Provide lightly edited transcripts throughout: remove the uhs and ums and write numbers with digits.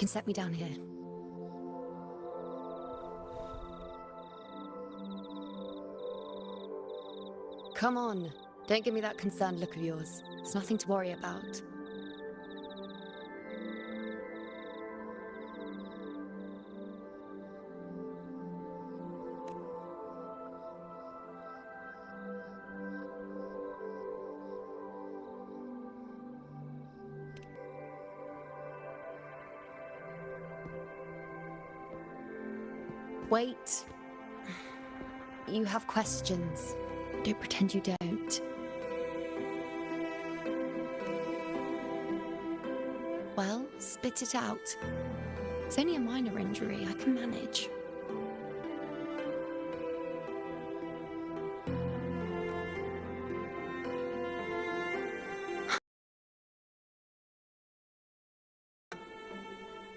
can set me down here. Come on, don't give me that concerned look of yours. It's nothing to worry about. Wait. You have questions. Don't pretend you don't. Well, spit it out. It's only a minor injury. I can manage.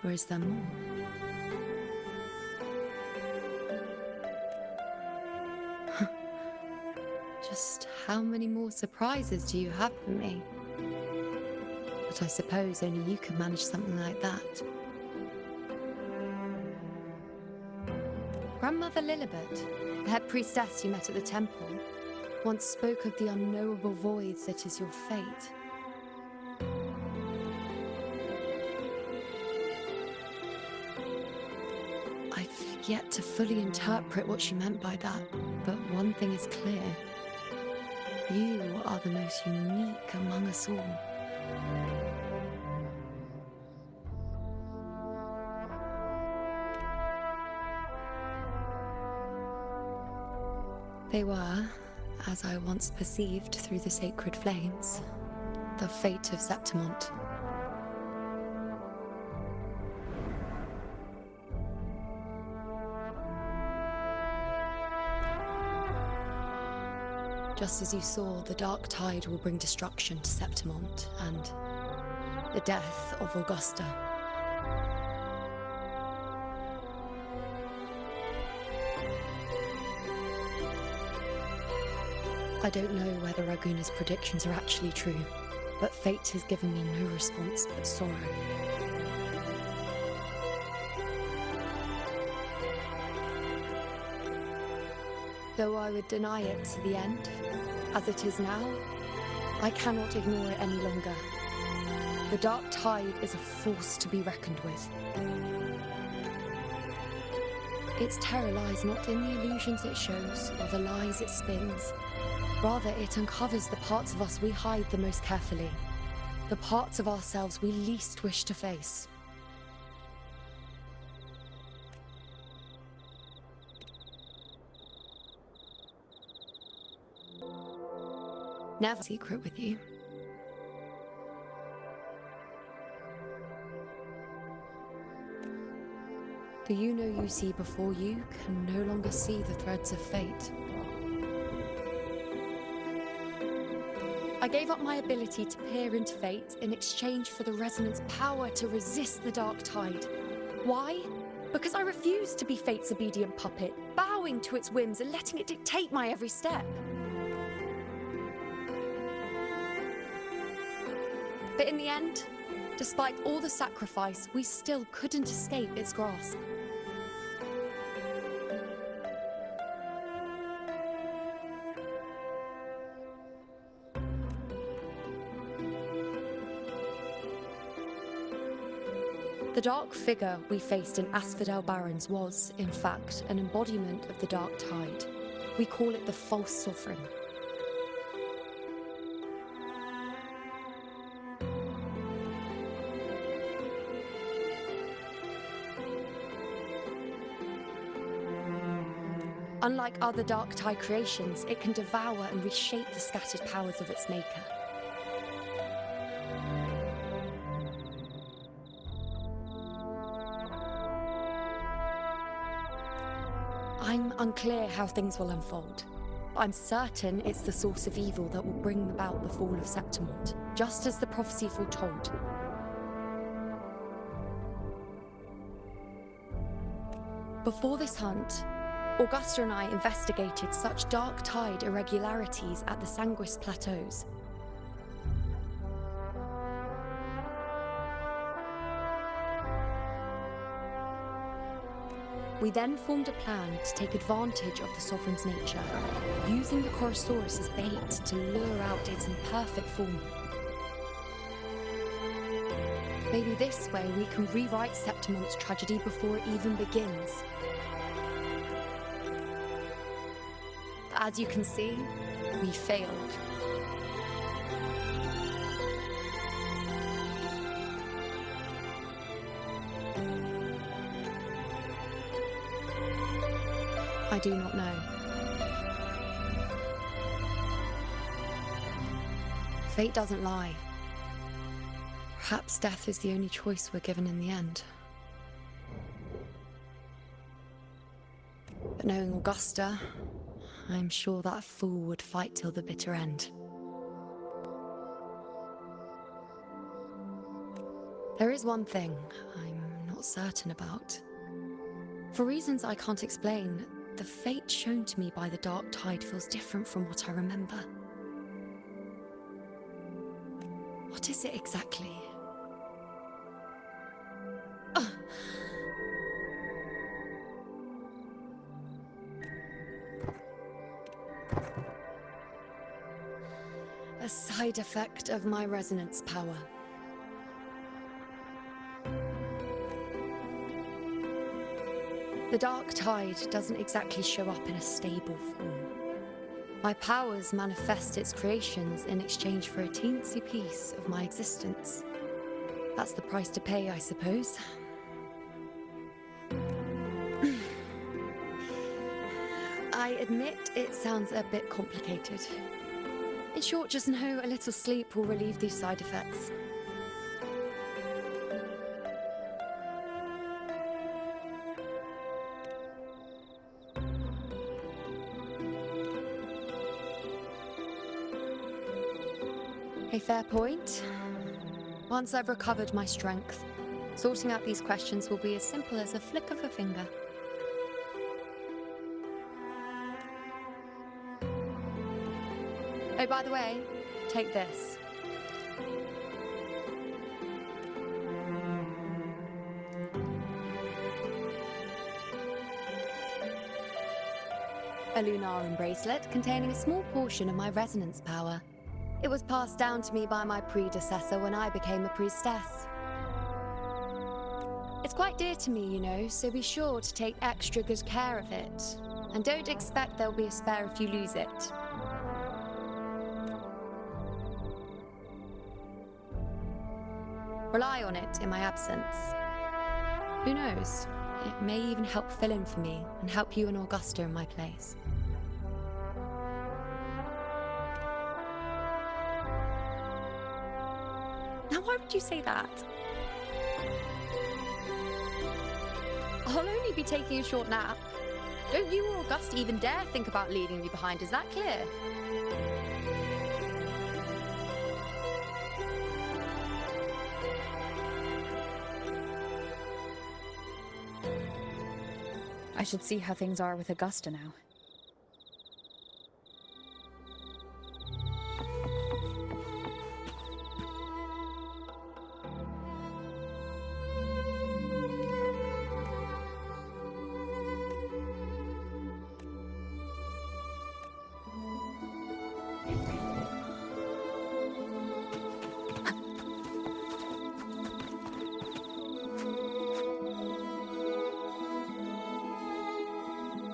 Or is there more? Just how many more surprises do you have for me? But I suppose only you could manage something like that. Grandmother Lilibet, the head priestess you met at the temple, once spoke of the unknowable void that is your fate. I've yet to fully interpret what she meant by that, but one thing is clear. You are the most unique among us all. They were, as I once perceived through the sacred flames, the fate of Septimont. Just as you saw, the dark tide will bring destruction to Septimont and the death of Augusta. I don't know whether Raguna's predictions are actually true, but fate has given me no response but sorrow. Though I would deny it to the end, as it is now, I cannot ignore it any longer. The dark tide is a force to be reckoned with. Its terror lies not in the illusions it shows or the lies it spins. Rather, it uncovers the parts of us we hide the most carefully, the parts of ourselves we least wish to face. Never secret with you. The you know you see before you can no longer see the threads of fate. I gave up my ability to peer into fate in exchange for the resonance power to resist the dark tide. Why? Because I refused to be fate's obedient puppet, bowing to its whims and letting it dictate my every step. But in the end, despite all the sacrifice, we still couldn't escape its grasp. The dark figure we faced in Asphodel Barrens was, in fact, an embodiment of the dark tide. We call it the false sovereign. Unlike other dark tide creations, it can devour and reshape the scattered powers of its maker. I'm unclear how things will unfold. I'm certain it's the source of evil that will bring about the fall of Septimont, just as the prophecy foretold. Before this hunt, Augusta and I investigated such dark tide irregularities at the Sanguis Plateaus. We then formed a plan to take advantage of the Sovereign's nature, using the Chorosaurus as bait to lure out its imperfect form. Maybe this way we can rewrite Septimon's tragedy before it even begins. As you can see, we failed. I do not know. Fate doesn't lie. Perhaps death is the only choice we're given in the end. But knowing Augusta, I'm sure that fool would fight till the bitter end. There is one thing I'm not certain about. For reasons I can't explain, the fate shown to me by the Dark Tide feels different from what I remember. What is it exactly? A side effect of my resonance power. The Dark Tide doesn't exactly show up in a stable form. My powers manifest its creations in exchange for a teensy piece of my existence. That's the price to pay, I suppose. I admit it sounds a bit complicated. In short, just know a little sleep will relieve these side effects. A fair point. Once I've recovered my strength, sorting out these questions will be as simple as a flick of a finger. Oh, by the way, take this. A Lunarum bracelet containing a small portion of my resonance power. It was passed down to me by my predecessor when I became a priestess. It's quite dear to me, you know, so be sure to take extra good care of it. And don't expect there'll be a spare if you lose it. Rely on it in my absence. Who knows? It may even help fill in for me and help you and Augusta in my place. Now, why would you say that? I'll only be taking a short nap. Don't you or Augusta even dare think about leaving me behind, is that clear? I should see how things are with Augusta now.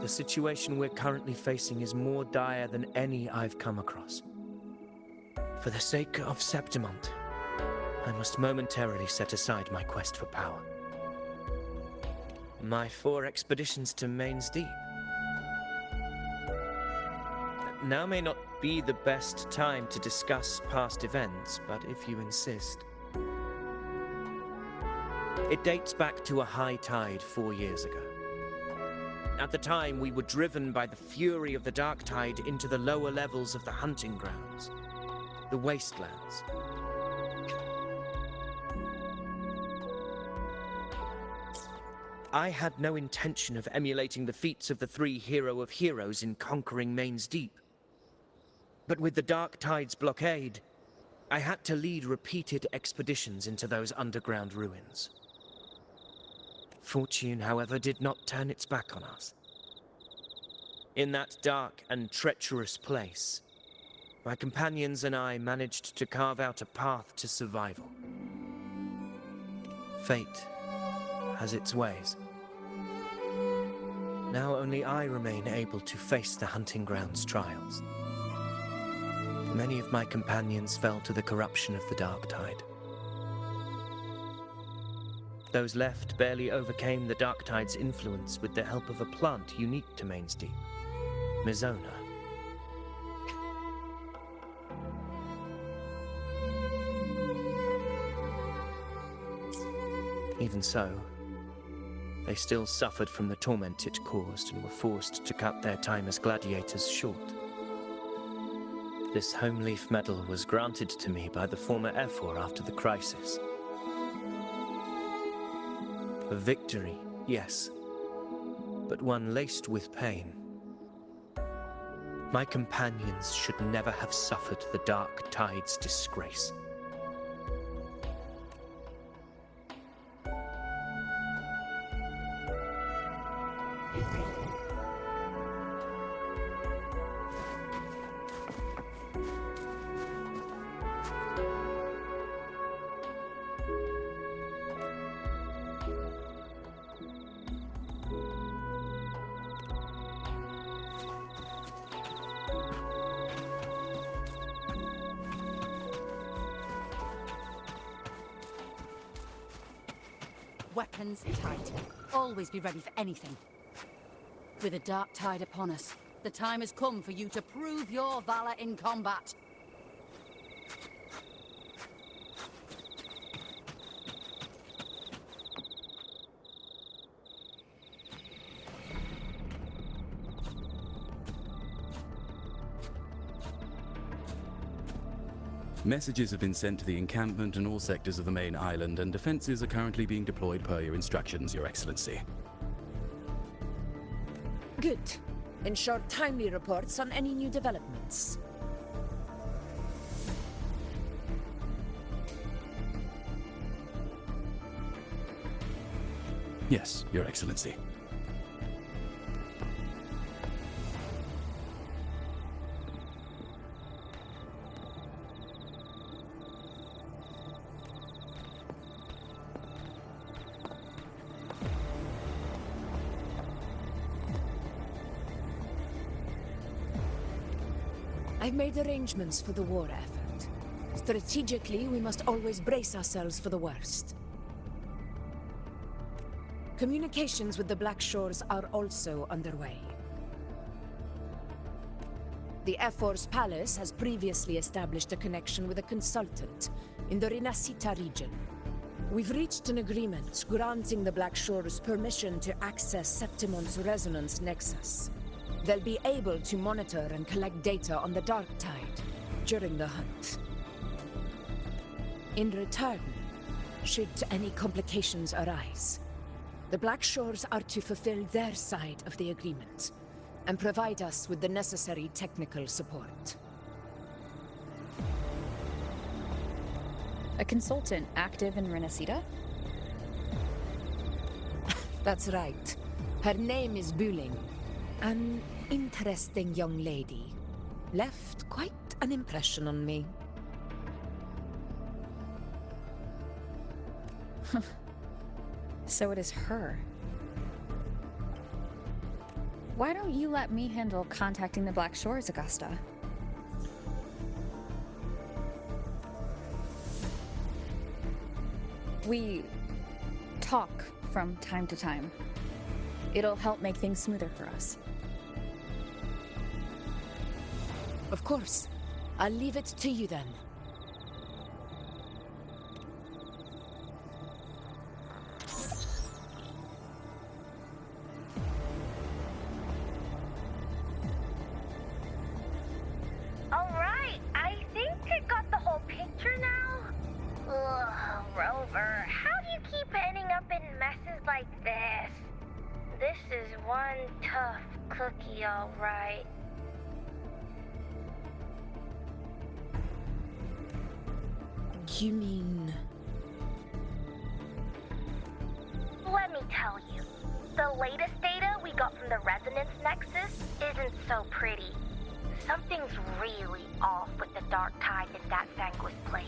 The situation we're currently facing is more dire than any I've come across. For the sake of Septimont, I must momentarily set aside my quest for power. My 4 expeditions to Main's Deep. Now may not be the best time to discuss past events, but if you insist. It dates back to a high tide 4 years ago. At the time, we were driven by the fury of the Dark Tide into the lower levels of the hunting grounds, the wastelands. I had no intention of emulating the feats of the 3 Hero of Heroes in conquering Main's Deep. But with the Dark Tide's blockade, I had to lead repeated expeditions into those underground ruins. Fortune, however, did not turn its back on us. In that dark and treacherous place, my companions and I managed to carve out a path to survival. Fate has its ways. Now only I remain able to face the hunting ground's trials. Many of my companions fell to the corruption of the Dark Tide. Those left barely overcame the Dark Tide's influence with the help of a plant unique to Main's Deep, Mizona. Even so, they still suffered from the torment it caused and were forced to cut their time as gladiators short. This home leaf medal was granted to me by the former Ephor after the crisis. A victory, yes, but one laced with pain. My companions should never have suffered the Dark Tide's disgrace. Weapons tight. Always be ready for anything. With a dark tide upon us, the time has come for you to prove your valor in combat. Messages have been sent to the encampment and all sectors of the main island, and defenses are currently being deployed per your instructions, Your Excellency. Good. Ensure timely reports on any new developments. Yes, Your Excellency. I've made arrangements for the war effort. Strategically, we must always brace ourselves for the worst. Communications with the Black Shores are also underway. The Ephor's palace has previously established a connection with a consultant in the Rinascita region. We've reached an agreement granting the Black Shores permission to access Septimon's resonance nexus. They'll be able to monitor and collect data on the Dark Tide during the hunt. In return, should any complications arise, the Black Shores are to fulfill their side of the agreement and provide us with the necessary technical support. A consultant active in Rinascita? That's right. Her name is Buling. An interesting young lady. Left quite an impression on me. So it is her. Why don't you let me handle contacting the Black Shores, Augusta? We talk from time to time. It'll help make things smoother for us. Of course. I'll leave it to you then. Alright, I think I got the whole picture now. Ugh, Rover, how do you keep ending up in messes like this? This is one tough cookie, alright. You mean... Let me tell you, the latest data we got from the Resonance Nexus isn't so pretty. Something's really off with the dark tide in that Sanguis place.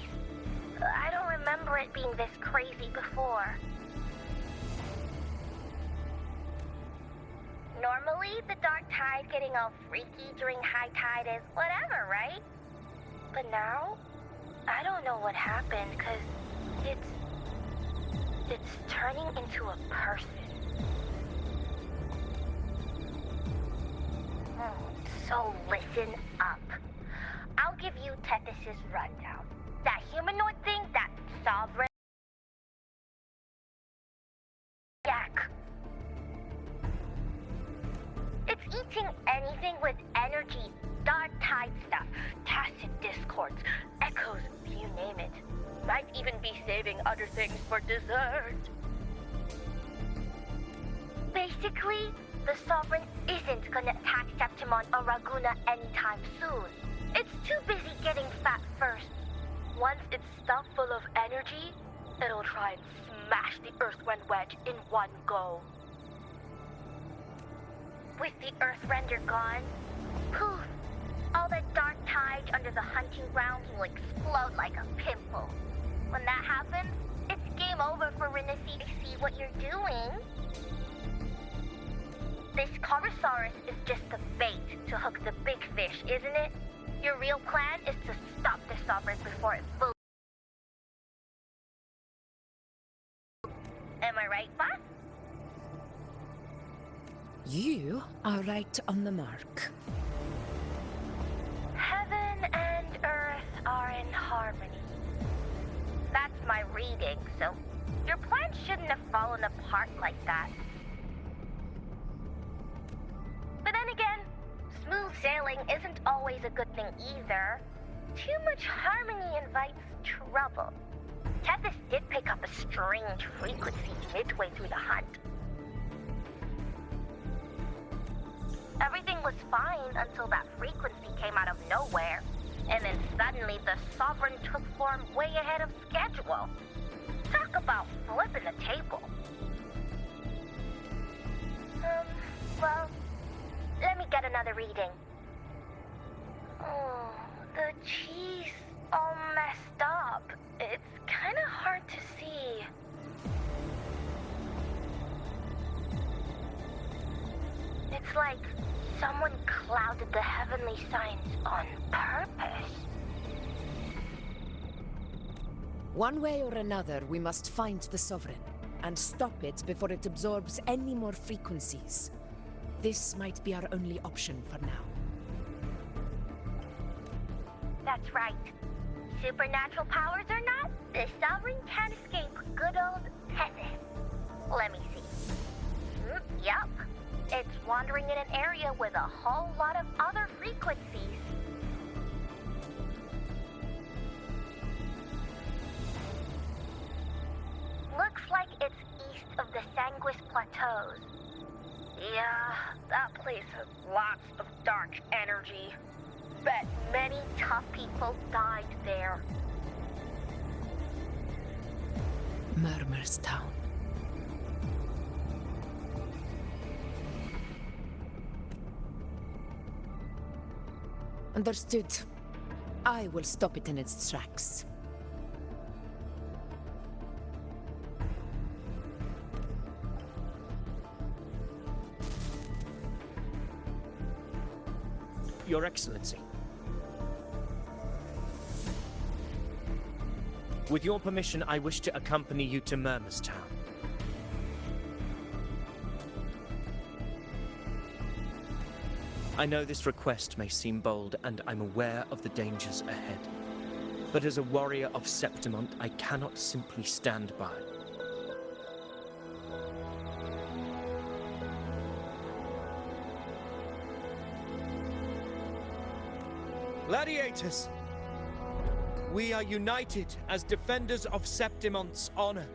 I don't remember it being this crazy before. Normally, the dark tide getting all freaky during high tide is whatever, right? But now, I don't know what happened, because it's turning into a person. So listen up. I'll give you Tethys' rundown. That humanoid thing, that sovereign yak. It's eating anything with energy, dark tide stuff, tacit discords, echoes, you name it. Might even be saving other things for dessert. Basically, the Sovereign isn't gonna attack Septimon or Raguna anytime soon. It's too busy getting fat first. Once it's stuffed full of energy, it'll try and smash the Earthrend wedge in one go. With the Earthrender gone, poof, all the dark tide under the hunting grounds will explode like a pimple. When that happens, it's game over for Rinasi to see what you're doing. This Corosaurus is just the bait to hook the big fish, isn't it? Your real plan is to stop the Sovereign before it fully... Am I right, boss? You are right on the mark. Heaven and Earth are in harmony. That's my reading, so your plan shouldn't have fallen apart like that. But then again, smooth sailing isn't always a good thing either. Too much harmony invites trouble. Tethys did pick up a strange frequency midway through the hunt. Everything was fine until that frequency came out of nowhere. And then suddenly the Sovereign took form way ahead of schedule. Talk about flipping the table. Well, let me get another reading. Oh, the cheese all messed up. It's kind of hard to see. It's like someone clouded the heavenly signs on purpose. One way or another, we must find the Sovereign and stop it before it absorbs any more frequencies. This might be our only option for now. That's right. Supernatural powers or not, the Sovereign can't escape good old Tethys. Let me see. Yup. It's wandering in an area with a whole lot of other frequencies. Looks like it's east of the Sanguis Plateaus. Yeah, that place has lots of dark energy. Bet many tough people died there. Murmur's Town. Understood. I will stop it in its tracks. Your Excellency. With your permission, I wish to accompany you to Murmur's Town. I know this request may seem bold, and I'm aware of the dangers ahead. But as a warrior of Septimont, I cannot simply stand by. Gladiators! We are united as defenders of Septimont's honor.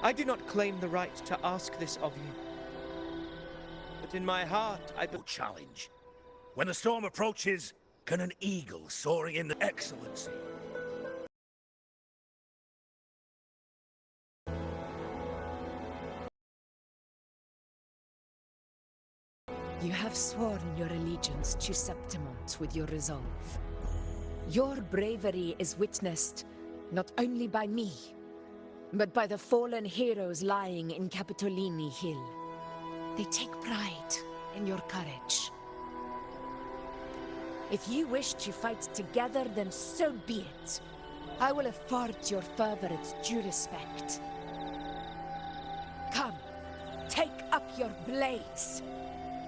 I do not claim the right to ask this of you. But But in my heart, I... Challenge. When the storm approaches, can an eagle soaring in the excellency? You have sworn your allegiance to Septimont with your resolve. Your bravery is witnessed not only by me, but by the fallen heroes lying in Capitolini Hill. They take pride in your courage. If you wish to fight together, then so be it. I will afford your fervor its due respect. Come, take up your blades.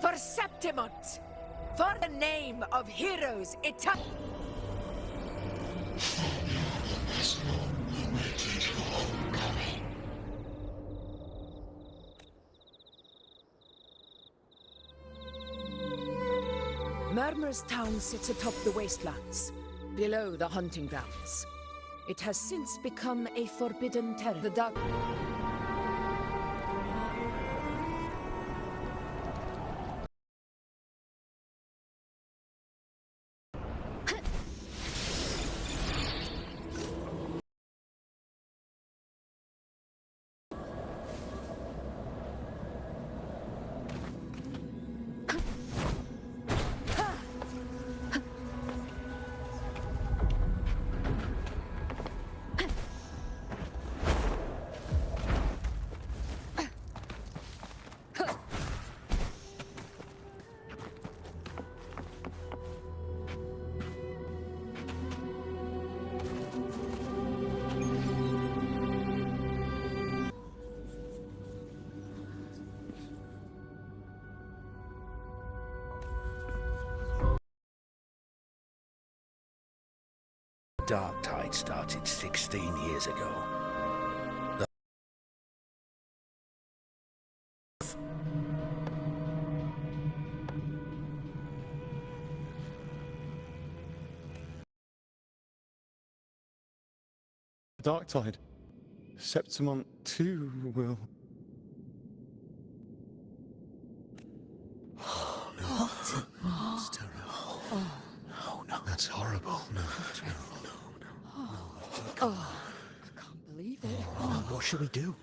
For Septimont! For the name of heroes eternal! Murmur's town sits atop the wastelands, below the hunting grounds. It has since become a forbidden territory. The dark... Dark Tide started 16 years ago. Dark Tide. Septimont too will... Oh, no. That's terrible. Oh, no. That's horrible. No. Oh, I can't believe it. What should we do?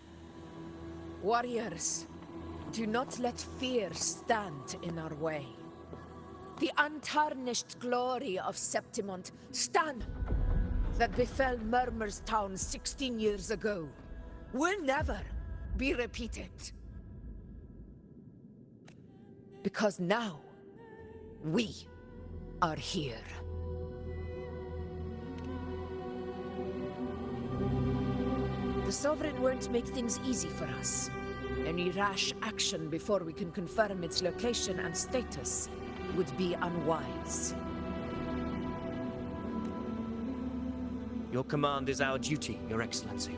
Warriors, do not let fear stand in our way. The untarnished glory of Septimont stand that befell Murmur's town 16 years ago will never be repeated. Because now, we are here. The Sovereign won't make things easy for us. Any rash action before we can confirm its location and status would be unwise. Your command is our duty, Your Excellency.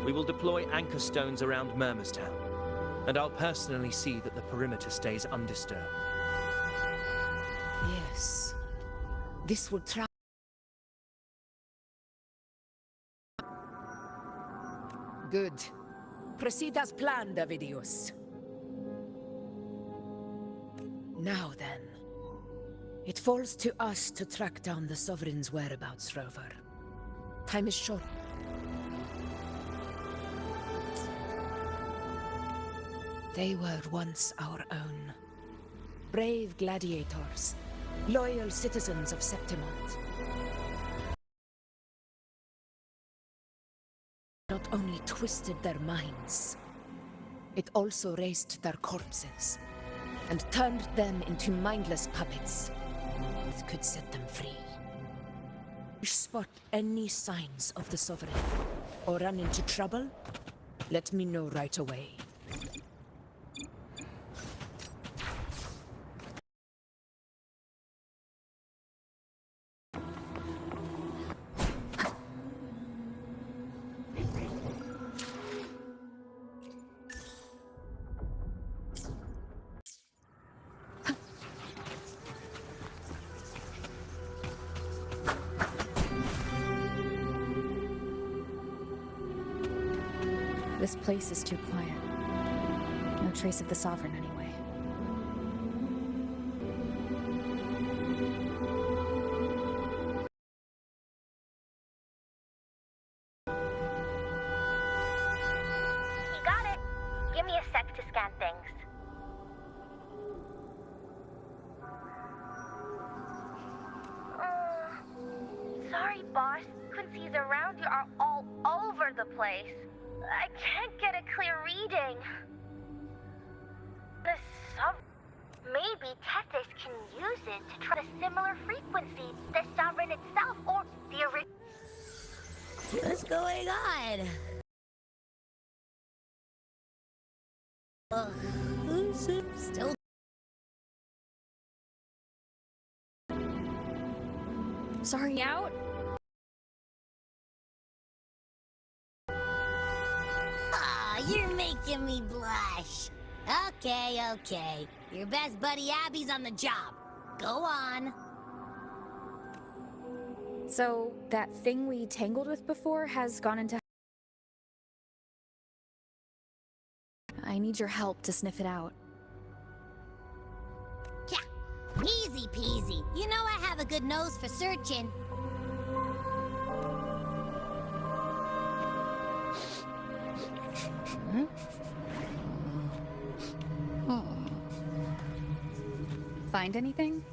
We will deploy anchor stones around Murmurstown, and I'll personally see that the perimeter stays undisturbed. Yes. This will try. Good. Proceed as planned, Avidius. Now then. It falls to us to track down the Sovereign's whereabouts, Rover. Time is short. They were once our own. Brave gladiators, loyal citizens of Septimont. Not only twisted their minds, it also raised their corpses and turned them into mindless puppets that could set them free. If you spot any signs of the Sovereign or run into trouble, let me know right away. This place is too quiet. No trace of the Sovereign anyway. scan things. Sorry, boss. Frequencies around you are all over the place. I can't get a clear reading. Maybe Tethys can use it to try a similar frequency, the Sovereign itself, or the original. What's going on? Who's still? Sorry, out? Aw, you're making me blush. Okay. Your best buddy Abby's on the job. Go on. So, that thing we tangled with before has gone into... I need your help to sniff it out. Yeah, easy peasy. You know I have a good nose for searching. Find anything?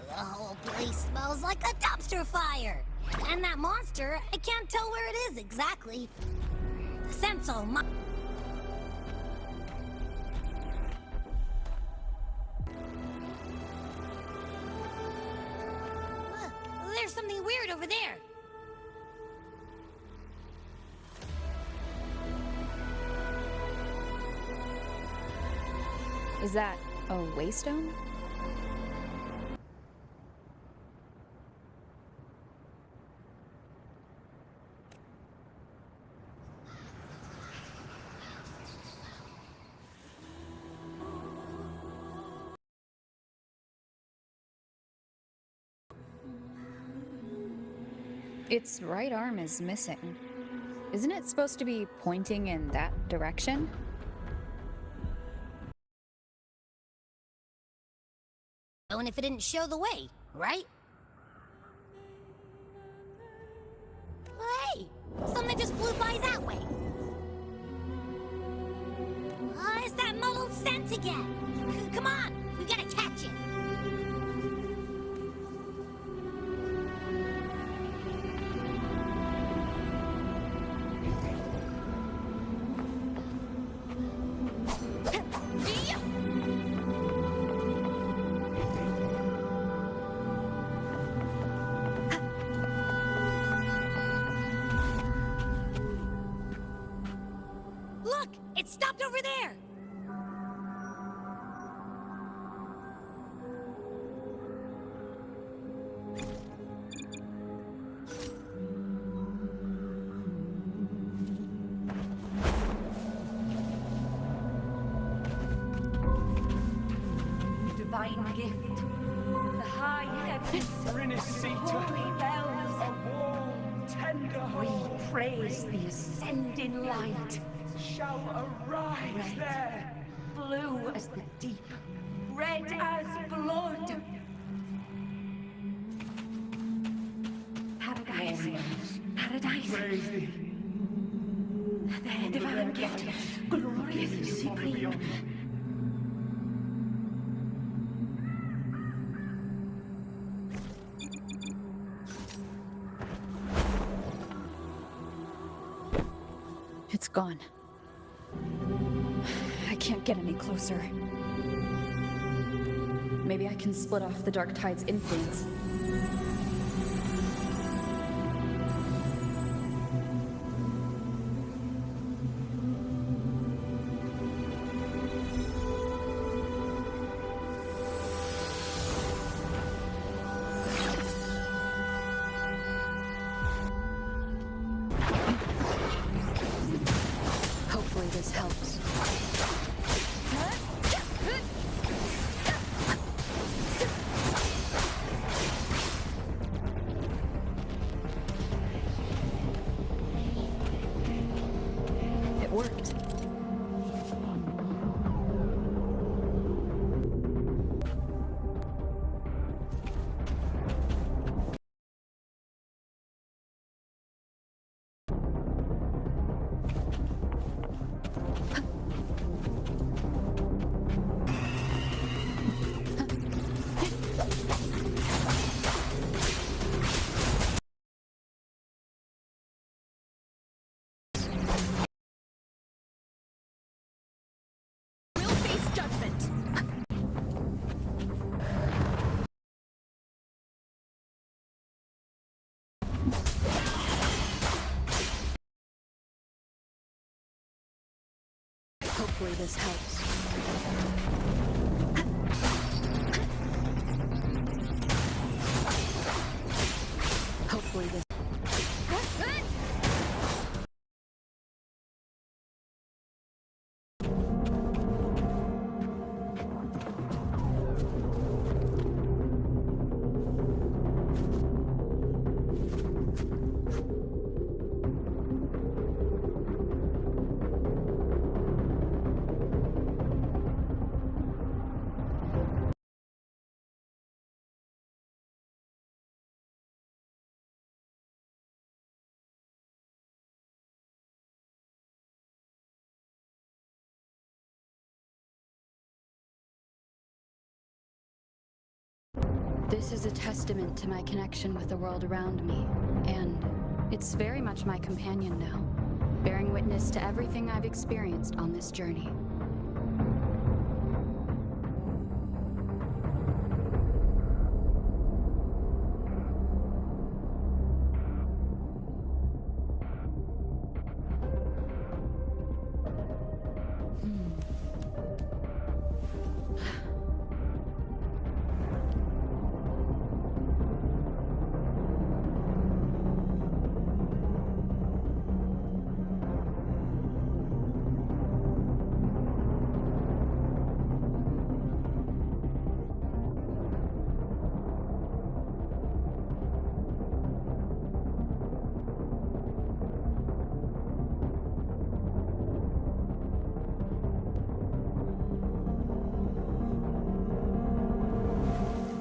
The whole place smells like a dumpster fire. And that monster, I can't tell where it is exactly. The scent's all there's something weird over there. Is that a waystone? Its right arm is missing. Isn't it supposed to be pointing in that direction? And if it didn't show the way, right? Hey, something just flew by that way. It's that muddled scent again. Come on, we gotta catch it. Look, it stopped over there. Divine gift, the high heavens, holy bells, a warm, tender we hope praise the ascending light, shall arise red, there. blue as the deep, red as blood. Paradise, Praise thee. the divine gift, glorious, supreme. It's gone. I can't get any closer. Maybe I can split off the Dark Tide's influence. Hopefully this helps. Hopefully this helps. Hopefully this... This is a testament to my connection with the world around me, and it's very much my companion now, bearing witness to everything I've experienced on this journey.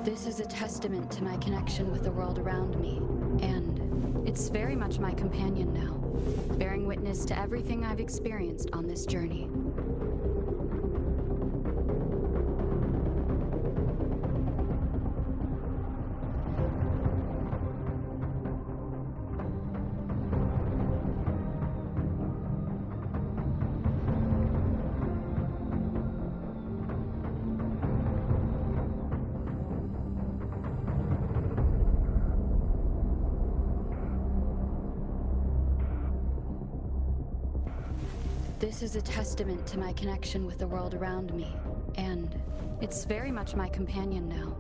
This is a testament to my connection with the world around me, and it's very much my companion now, bearing witness to everything I've experienced on this journey. This is a testament to my connection with the world around me, and it's very much my companion now,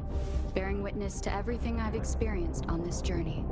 bearing witness to everything I've experienced on this journey.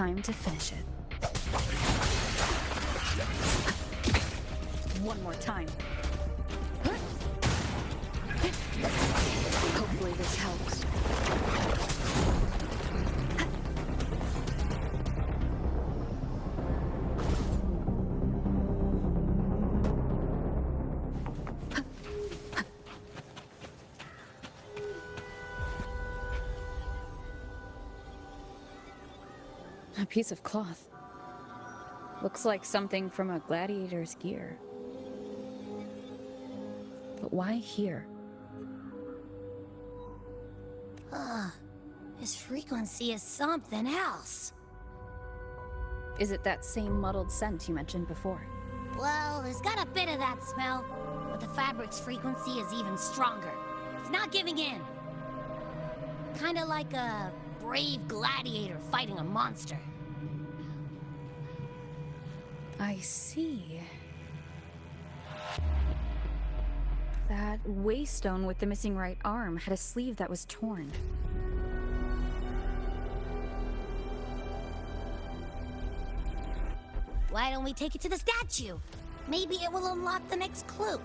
Time to finish it. One more time. Hopefully this helps. A piece of cloth. Looks like something from a gladiator's gear. But why here? His frequency is something else. Is it that same muddled scent you mentioned before? Well, there's got a bit of that smell, but the fabric's frequency is even stronger. It's not giving in. Kinda like a brave gladiator fighting a monster. I see. That waystone with the missing right arm had a sleeve that was torn. Why don't we take it to the statue? Maybe it will unlock the next clue.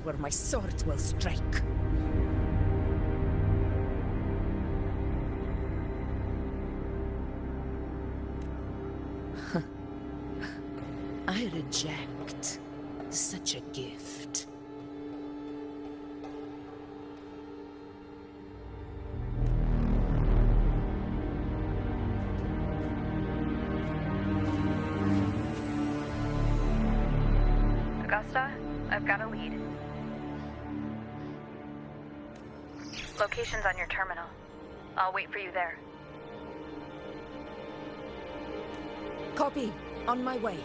Where my sword will strike. I reject such a gift. Augusta, I've got a lead. Location's on your terminal. I'll wait for you there. Copy. On my way.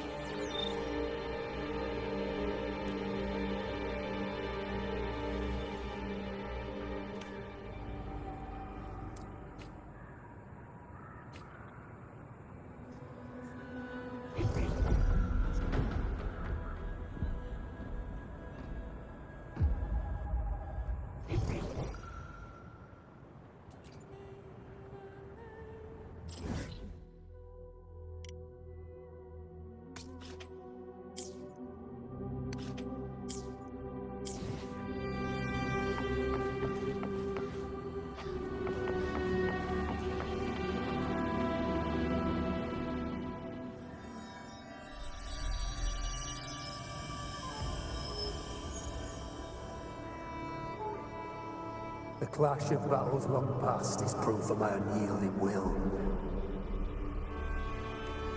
The clash of battles long past is proof of my unyielding will.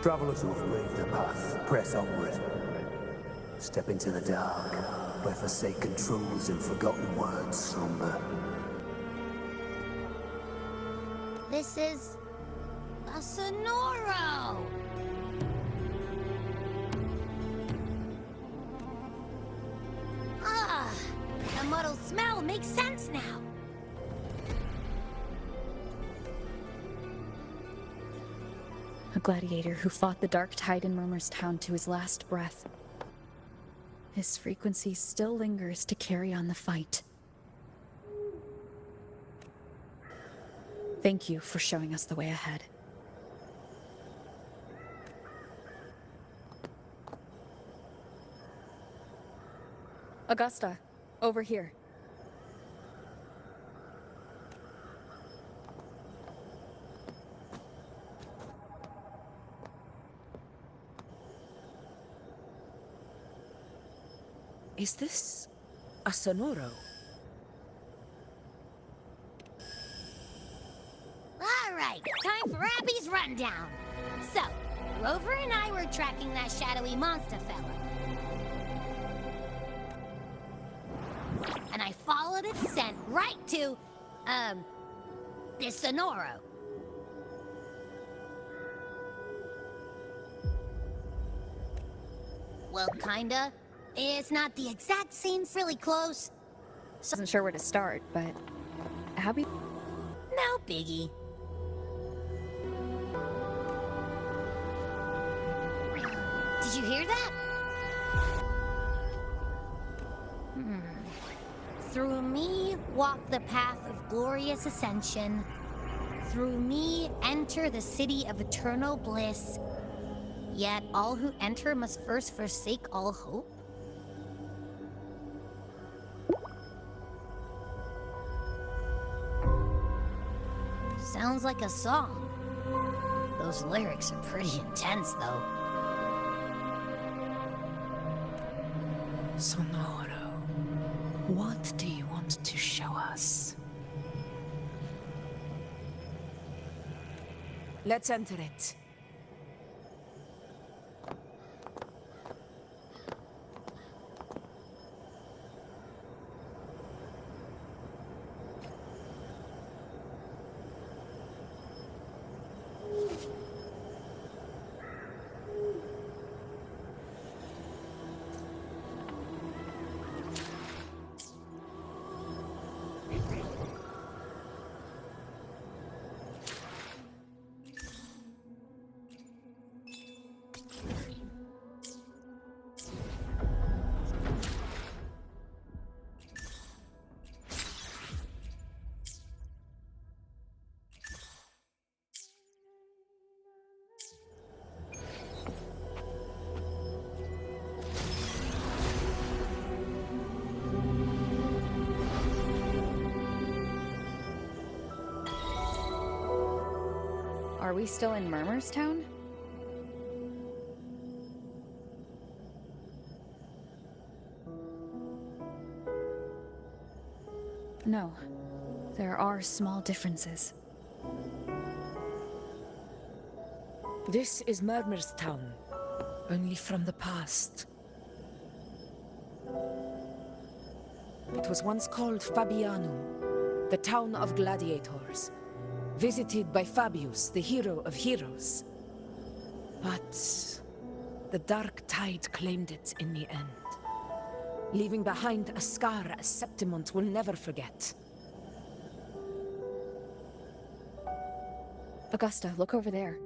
Travelers who have braved the path, press onward. Step into the dark, where forsaken truths and forgotten words slumber. This is... a Sonoro! Ah! The muddled smell makes sense now! A gladiator who fought the dark tide in Murmur's Town to his last breath. His frequency still lingers to carry on the fight. Thank you for showing us the way ahead. Augusta, over here. Is this a Sonoro? All right, time for Abby's rundown. So, Rover and I were tracking that shadowy monster fella. And I followed its scent right to, this Sonoro. Well, kinda. It's not the exact same frilly close. Wasn't sure where to start, but Abby? No biggie. Did you hear that? Through me walk the path of glorious ascension. Through me enter the city of eternal bliss. Yet all who enter must first forsake all hope. Sounds like a song. Those lyrics are pretty intense, though. Sonoro, what do you want to show us? Let's enter it. Are we still in Murmur's Town? No. There are small differences. This is Murmur's Town, only from the past. It was once called Fabianum, the town of gladiators, visited by Fabius, the hero of heroes. But the dark tide claimed it in the end, leaving behind a scar Septimont will never forget. Augusta, look over there.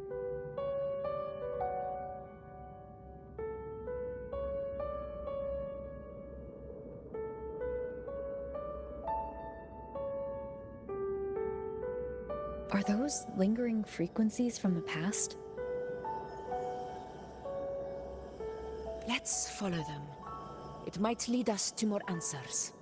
Are those lingering frequencies from the past? Let's follow them. It might lead us to more answers.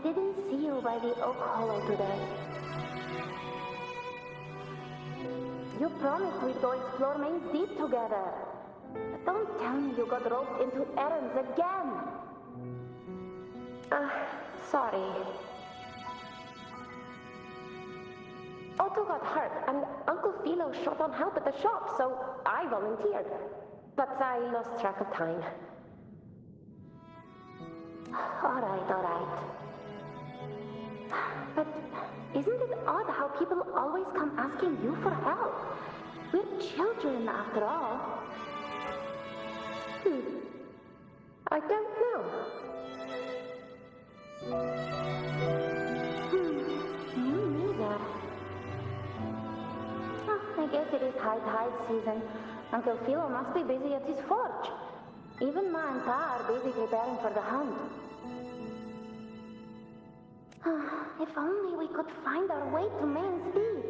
didn't see you by the Oak Hollow today. You promised we'd go explore Main's Deep together. But don't tell me you got roped into errands again. Sorry. Otto got hurt, and Uncle Philo short on help at the shop, so I volunteered. But I lost track of time. All right. But isn't it odd how people always come asking you for help? We're children, after all. I don't know. Me neither. I guess it is high tide season. Uncle Philo must be busy at his forge. Even Ma and Pa are busy preparing for the hunt. If only we could find our way to Main's Deep.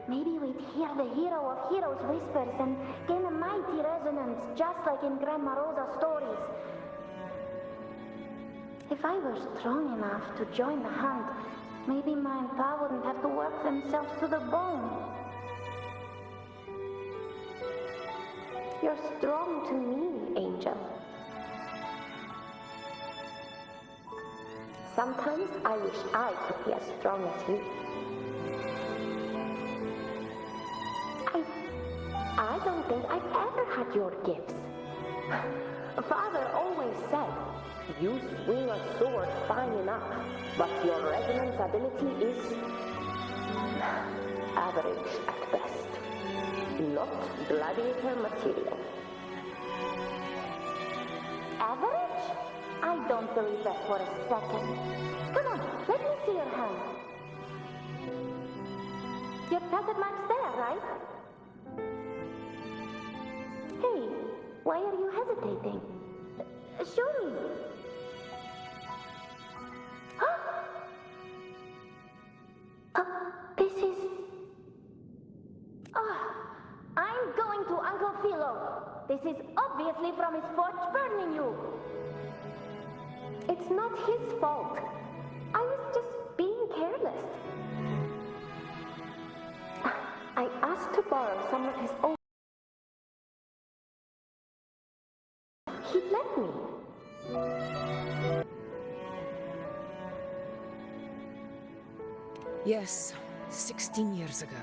Maybe we'd hear the hero of heroes whispers and gain a mighty resonance, just like in Grandma Rosa's stories. If I were strong enough to join the hunt, maybe Ma and Pa wouldn't have to work themselves to the bone. You're strong to me, Angel. Sometimes I wish I could be as strong as you. I don't think I've ever had your gifts. Father always said, you swing a sword fine enough, but your resonance ability is average at best. Not gladiator material. Average? I don't believe that for a second. Come on, let me see your hand. Your facet mark's there, right? Hey, why are you hesitating? Show me. This is... I'm going to Uncle Philo. This is obviously from his forge burning you. It's not his fault. I was just being careless. I asked to borrow some of his old... He let me. Yes, 16 years ago.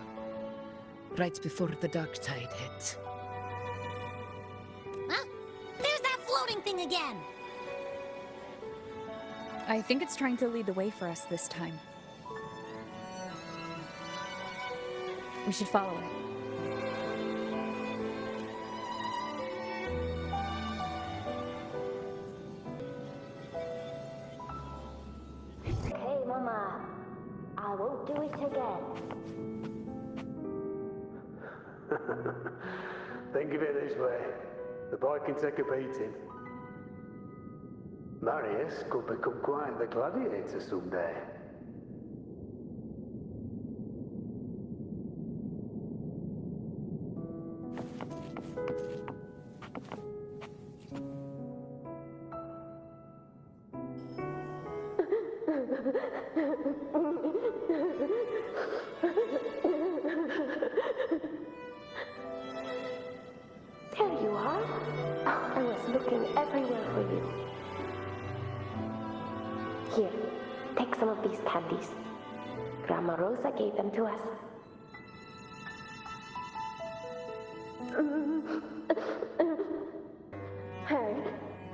Right before the dark tide hit. Huh? There's that floating thing again! I think it's trying to lead the way for us this time. We should follow it. Okay, Mama. I won't do it again. Think of it this way. The boy can take a beating. Marius could become quite the gladiator someday. There you are. Oh, I was looking everywhere for you. Here, take some of these candies. Grandma Rosa gave them to us. Hey,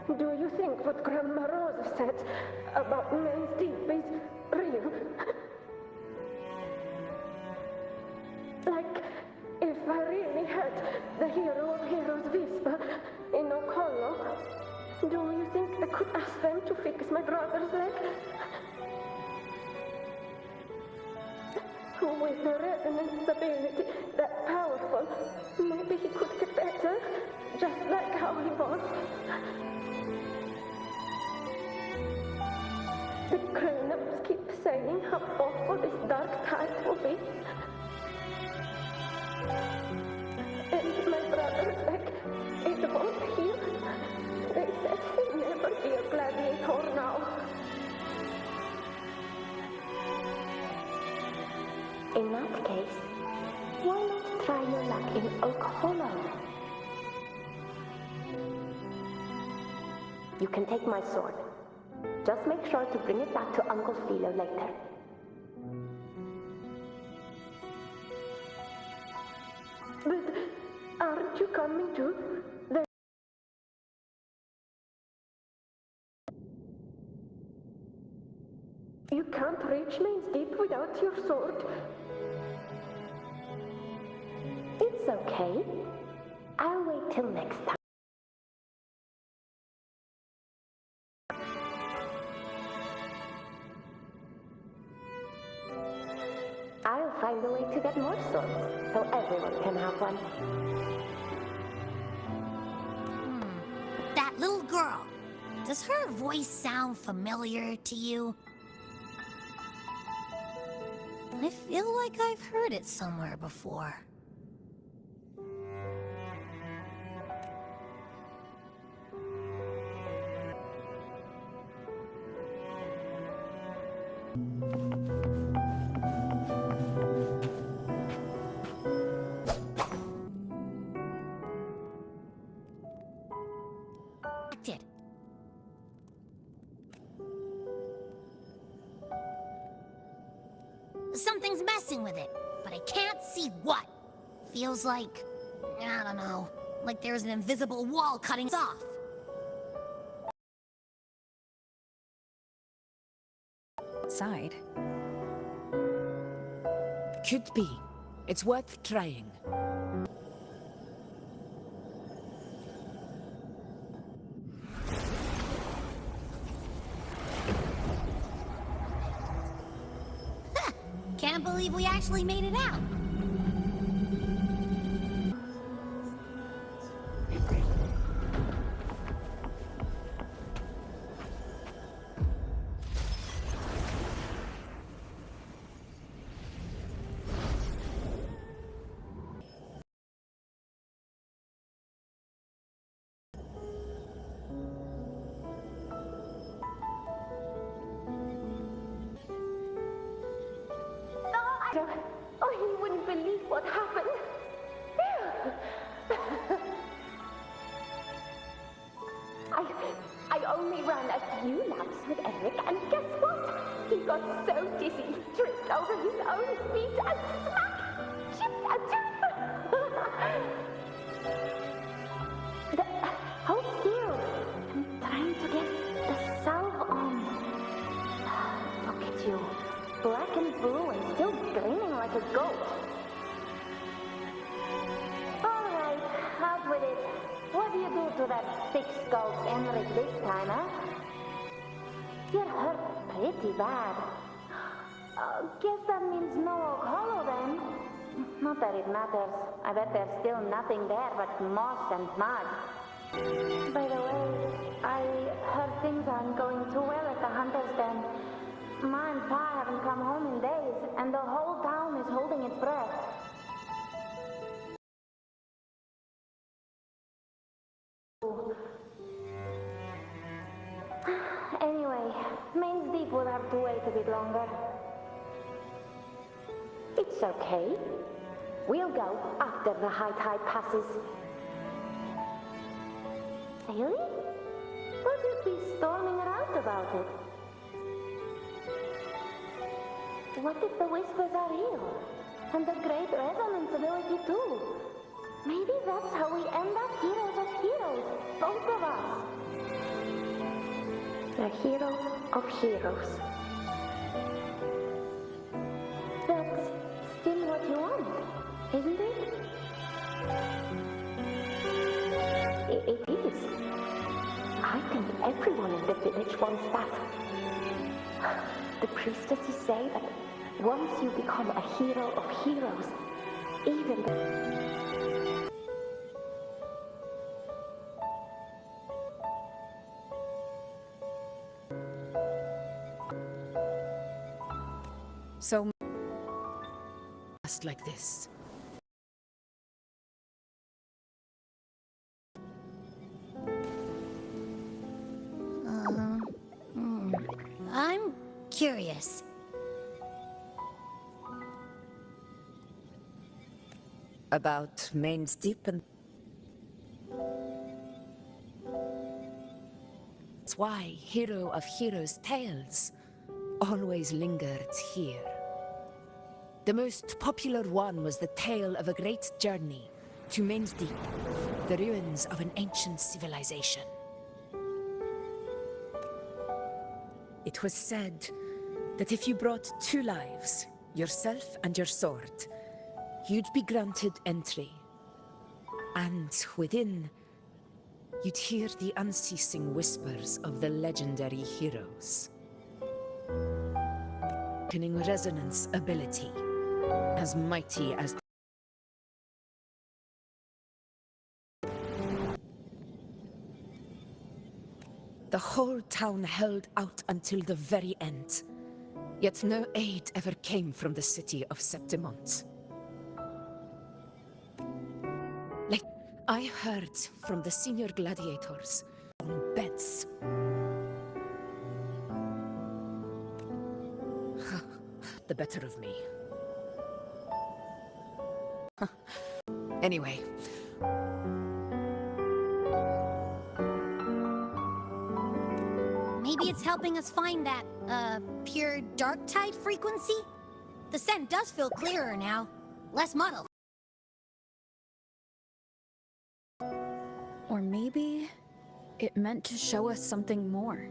do you think what Grandma Rosa said about Main's Deep is real? Like, if I really had the hero of heroes whisper in Oak Hollow, do you think I could ask them to fix my brother's leg? With the resonance ability that powerful, maybe he could get better, just like how he was. The grown-ups keep saying how awful this dark tide will be. And my brother's leg, it won't heal. They said he'll never be a gladiator now. In that case, why not try your luck in Oak Hollow? You can take my sword. Just make sure to bring it back to Uncle Philo later. But aren't you coming too? You can't reach Main's Deep without your sword. It's okay. I'll wait till next time. I'll find a way to get more swords, so everyone can have one. That little girl. Does her voice sound familiar to you? I feel like I've heard it somewhere before. Something's messing with it, but I can't see what. Feels like, I don't know, like there's an invisible wall cutting us off. Side. Could be. It's worth trying. Can't believe we actually made it out. Oh, you wouldn't believe what happened. I only ran a few laps with Eric, and guess what? He got so dizzy, he tripped over his own feet and smack! Chipped a tooth! Hold still. I'm trying to get the salve on. Look at you. Black and blue and still grinning like a goat. Alright, out with it. What do you do to that thick-skulled Emmerich this time, huh? You're hurt pretty bad. Guess that means no Oak Hollow then. Not that it matters. I bet there's still nothing there but moss and mud. By the way, I heard things aren't going too well at the Hunter's Den. Ma and Pa haven't come home in days, and the whole town is holding its breath. Anyway, Main's Deep will have to wait a bit longer. It's okay. We'll go after the high tide passes. Really? But you'd be storming around about it. What if the whispers are real? And the great resonance ability too? Maybe that's how we end up heroes of heroes, both of us. The hero of heroes. That's still what you want, isn't it? It is. I think everyone in the village wants that. The priestesses say that once you become a hero of heroes, even so just like this. I'm curious. About Main's Deep and... That's why Hero of Heroes' tales always lingered here. The most popular one was the tale of a great journey to Main's Deep, the ruins of an ancient civilization. It was said that if you brought 2 lives, yourself and your sword, you'd be granted entry. And within, you'd hear the unceasing whispers of the legendary heroes. Quickening resonance ability, as mighty as... The whole town held out until the very end, yet no aid ever came from the city of Septimont. Like I heard from the senior gladiators on beds. The better of me. Anyway. Maybe it's helping us find that, pure dark tide frequency? The scent does feel clearer now. Less muddled. Or maybe it meant to show us something more.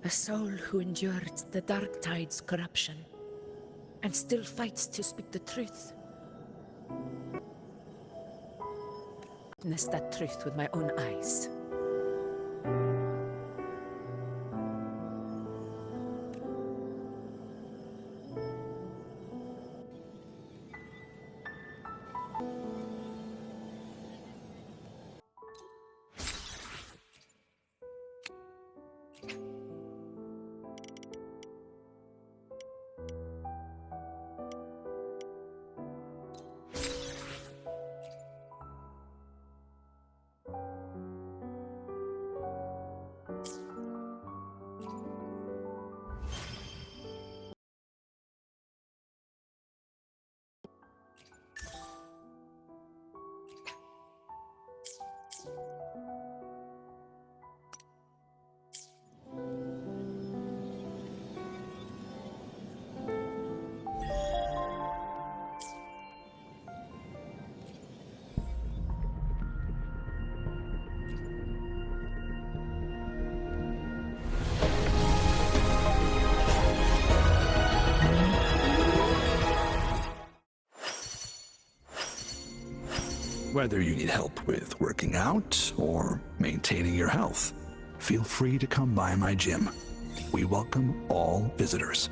A soul who endured the dark tide's corruption and still fights to speak the truth. Witnessed that truth with my own eyes. Whether you need help with working out or maintaining your health, feel free to come by my gym. We welcome all visitors.